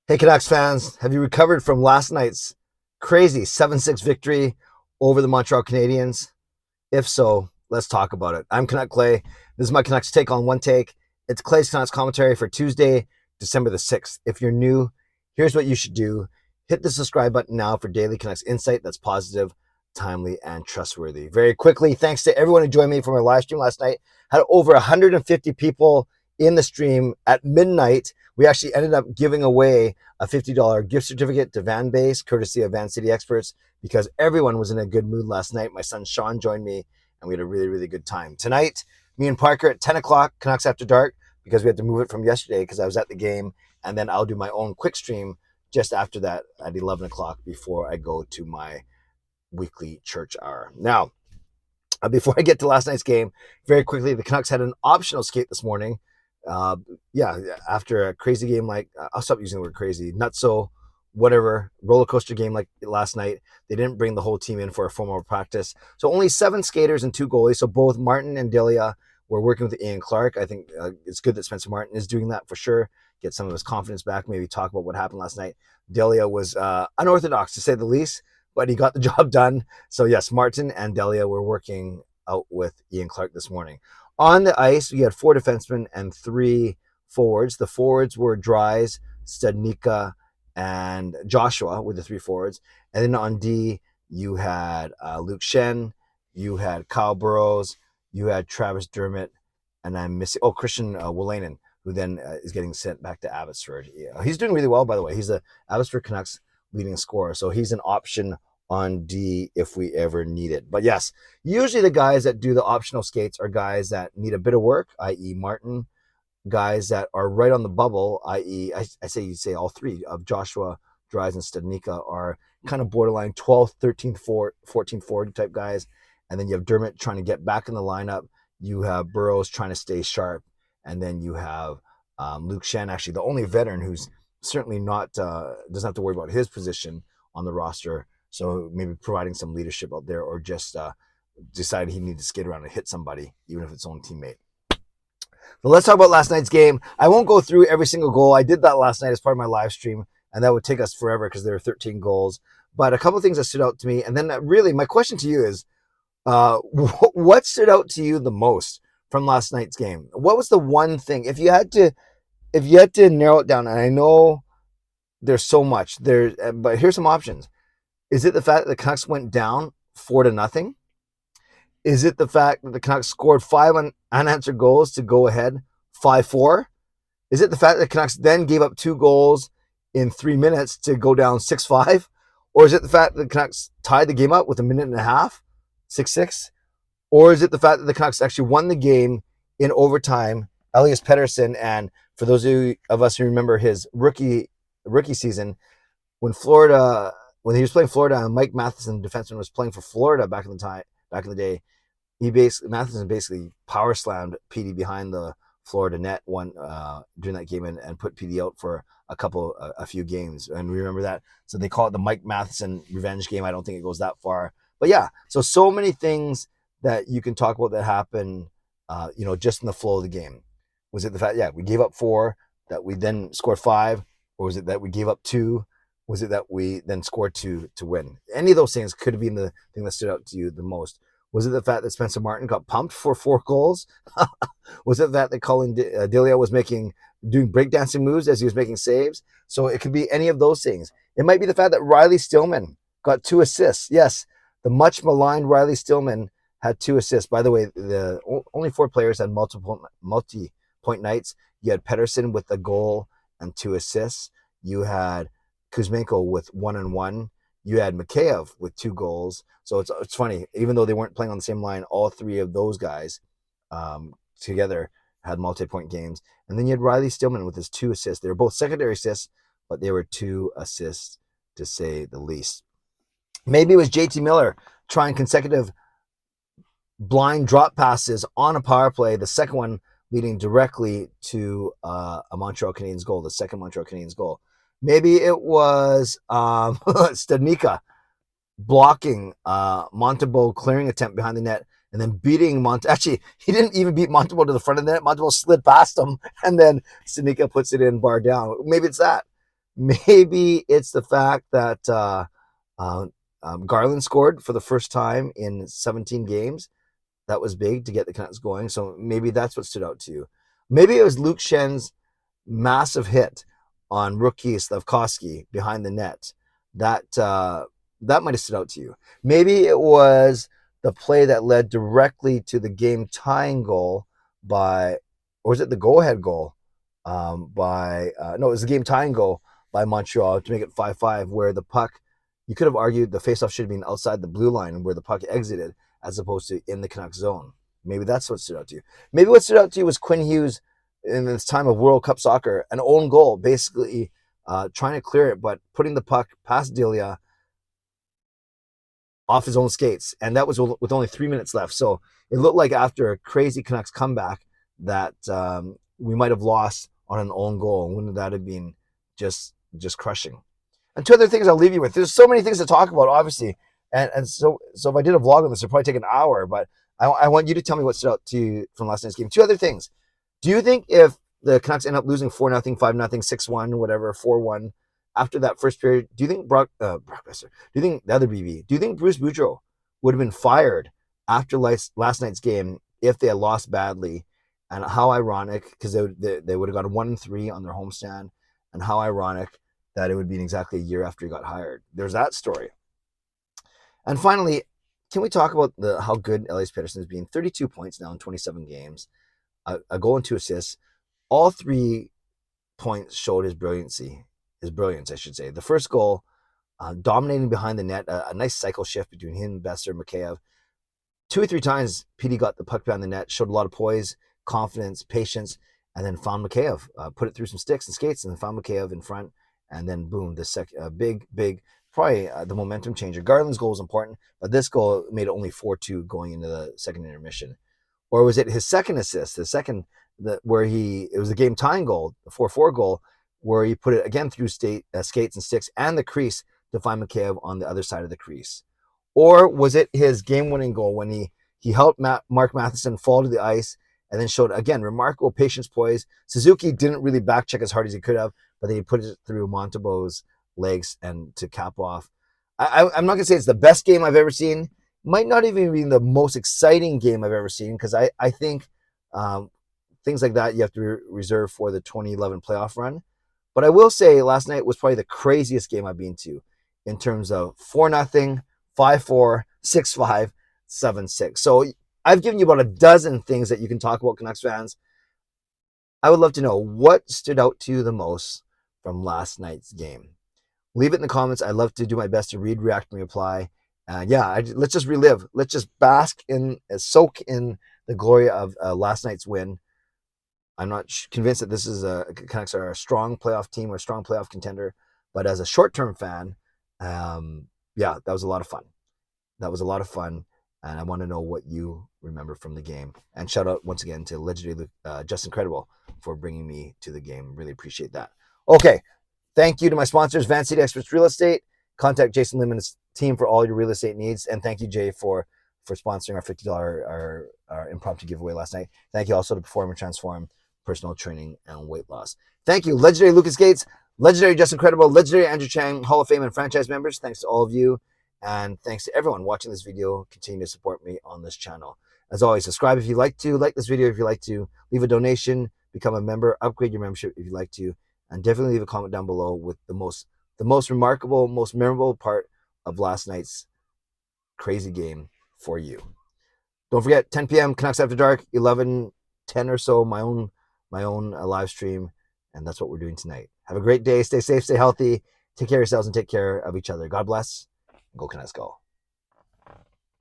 Hey, Canucks fans, have you recovered from last night's crazy 7-6 victory over the Montreal Canadiens? If so, let's talk about it. I'm Canuck Clay. This is my Canucks Take on One Take. It's Clay's Canucks commentary for Tuesday, December the 6th. If you're new, here's what you should do. Hit the subscribe button now for daily Canucks insight that's positive, timely, and trustworthy. Very quickly, thanks to everyone who joined me for my live stream last night. Had over 150 people in the stream at midnight. We actually ended up giving away a $50 gift certificate to Van Base, courtesy of Van City Experts, because everyone was in a good mood last night. My son Sean joined me, and we had a really, really good time. Tonight, me and Parker at 10 o'clock, Canucks After Dark, because we had to move it from yesterday because I was at the game, and then I'll do my own quick stream just after that at 11 o'clock before I go to my weekly church hour. Now, before I get to last night's game, very quickly, the Canucks had an optional skate this morning. After a crazy game I'll stop using the word crazy, nutso, whatever, roller coaster game like last night, they didn't bring the whole team in for a formal practice. So only 7 skaters and 2 goalies. So both Martin and Delia were working with Ian Clark. I think it's good that Spencer Martin is doing that for sure. Get some of his confidence back, maybe talk about what happened last night. Delia was unorthodox to say the least, but he got the job done. So yes, Martin and Delia were working out with Ian Clark this morning. On the ice, we had 4 defensemen and 3 forwards. The forwards were Dries, Studnicka, and Joshua were the 3 forwards. And then on D, you had Luke Shen, you had Kyle Burrows, you had Travis Dermott, and I'm missing Christian Wolanin, who then is getting sent back to Abbotsford. Yeah, he's doing really well, by the way. He's the Abbotsford Canucks leading scorer, so he's an option on D if we ever need it. But yes, usually the guys that do the optional skates are guys that need a bit of work, i.e. Martin, guys that are right on the bubble, i.e. I say all 3 of Joshua, Dries, and Studnicka are kind of borderline 12th, 13th, 14th forward type guys. And then you have Dermott trying to get back in the lineup. You have Burrows trying to stay sharp. And then you have Luke Shen, actually the only veteran who's certainly not, doesn't have to worry about his position on the roster. So maybe providing some leadership out there, or just decided he needed to skate around and hit somebody, even if it's his own teammate. So let's talk about last night's game. I won't go through every single goal. I did that last night as part of my live stream, and that would take us forever because there were 13 goals. But a couple of things that stood out to me, and then really my question to you is, what stood out to you the most from last night's game? What was the one thing, if you had to narrow it down? And I know there's so much there, but here's some options. Is it the fact that the Canucks went down 4-0? Is it the fact that the Canucks scored 5 unanswered goals to go ahead 5-4? Is it the fact that the Canucks then gave up 2 goals in 3 minutes to go down 6-5? Or is it the fact that the Canucks tied the game up with a minute and a half, 6-6? Or is it the fact that the Canucks actually won the game in overtime? Elias Pettersson, and for those of us who remember his rookie season, when he was playing Florida, and Mike Matheson, defenseman, was playing for Florida back in the day, Matheson basically power slammed PD behind the Florida net during that game and put PD out for a few games. And we remember that. So they call it the Mike Matheson revenge game. I don't think it goes that far. But yeah, so many things that you can talk about that happen, just in the flow of the game. Was it the fact, we gave up 4, that we then scored 5, or was it that we gave up 2? Was it that we then scored to win? Any of those things could have been the thing that stood out to you the most. Was it the fact that Spencer Martin got pumped for 4 goals? Was it that Collin Delia was doing breakdancing moves as he was making saves? So it could be any of those things. It might be the fact that Riley Stillman got 2 assists. Yes, the much maligned Riley Stillman had 2 assists. By the way, the only 4 players had multi-point nights. You had Pettersson with a goal and 2 assists. You had Kuzmenko with 1 and 1. You had Mikheyev with 2 goals. So it's funny, even though they weren't playing on the same line, all 3 of those guys together had multi-point games. And then you had Riley Stillman with his 2 assists. They were both secondary assists, but they were 2 assists to say the least. Maybe it was JT Miller trying consecutive blind drop passes on a power play, the second one leading directly to a Montreal Canadiens goal, the second Montreal Canadiens goal. Maybe it was Studnicka blocking Montembeault clearing attempt behind the net and then beating Actually, he didn't even beat Montembeault to the front of the net. Montembeault slid past him, and then Studnicka puts it in bar down. Maybe it's that. Maybe it's the fact that uh, Garland scored for the first time in 17 games. That was big to get the Canucks going. So maybe that's what stood out to you. Maybe it was Luke Schen's massive hit on rookie Slafkovsky behind the net. That might have stood out to you. Maybe it was the play that led directly to the game tying goal by, or was it the go ahead goal no, it was the game tying goal by Montreal to make it 5-5, where the puck, you could have argued the faceoff should have been outside the blue line where the puck exited as opposed to in the Canucks zone. Maybe that's what stood out to you. Maybe what stood out to you was Quinn Hughes in this time of World Cup soccer, an own goal, basically trying to clear it, but putting the puck past Delia off his own skates. And that was with only 3 minutes left. So it looked like after a crazy Canucks comeback that we might have lost on an own goal. And wouldn't that have been just crushing? And two other things I'll leave you with. There's so many things to talk about, obviously. And so if I did a vlog on this, it'd probably take an hour. But I want you to tell me what stood out to you from last night's game. Two other things. Do you think if the Canucks end up losing 4-0, 5-0, 6-1, whatever, 4-1, after that first period, do you think Brock Besser, do you think the other BB, do you think Bruce Boudreau would have been fired after last night's game if they had lost badly? And how ironic, because they would have got a 1-3 on their homestand, and how ironic that it would be exactly a year after he got hired. There's that story. And finally, can we talk about how good Elias Pettersson has been? 32 points now in 27 games, a goal and 2 assists. All 3 points showed his brilliance, I should say. The first goal, dominating behind the net, a nice cycle shift between him, Besser, Mikheyev. 2 or 3 times, Petey got the puck behind the net, showed a lot of poise, confidence, patience, and then found Mikheyev, put it through some sticks and skates, and then found Mikheyev in front, and then boom, the big, probably the momentum changer. Garland's goal was important, but this goal made it only 4-2 going into the second intermission. Or was it his second assist, where it was the game tying goal, the 4-4 goal, where he put it again through skates and sticks and the crease to find Mikheyev on the other side of the crease? Or was it his game-winning goal when he helped Mark Matheson fall to the ice and then showed, again, remarkable patience, poise? Suzuki didn't really back-check as hard as he could have, but then he put it through Montebo's legs and to cap off. I'm not going to say it's the best game I've ever seen. Might not even be the most exciting game I've ever seen, because I think things like that you have to reserve for the 2011 playoff run. But I will say last night was probably the craziest game I've been to in terms of 4-0, 5-4, 6-5, 7-6. So I've given you about a dozen things that you can talk about, Canucks fans. I would love to know what stood out to you the most from last night's game. Leave it in the comments. I'd love to do my best to read, react, and reply. Let's just relive. Let's just soak in the glory of last night's win. I'm not convinced that this is Canucks are a strong playoff team or a strong playoff contender, but as a short-term fan, that was a lot of fun. That was a lot of fun, and I want to know what you remember from the game. And shout out once again to legendary Justin Credible for bringing me to the game. Really appreciate that. Okay, thank you to my sponsors, Van City Experts Real Estate. Contact Jason Lim and his team for all your real estate needs, and thank you, Jay, for sponsoring our $50 our impromptu giveaway last night. Thank you also to Perform and Transform Personal Training and Weight Loss. Thank you, legendary Lucas Gates, legendary Justin Credible, legendary Andrew Chang, Hall of Fame and franchise members. Thanks to all of you, and thanks to everyone watching this video. Continue to support me on this channel. As always, subscribe if you'd like to, like this video if you'd like to, leave a donation, become a member, upgrade your membership if you'd like to, and definitely leave a comment down below with the most remarkable, most memorable part of last night's crazy game for you. Don't forget, 10 p.m. Canucks After Dark, 11:10 or so, my own live stream, and that's what we're doing tonight. Have a great day. Stay safe, stay healthy. Take care of yourselves and take care of each other. God bless. Go Canucks, go.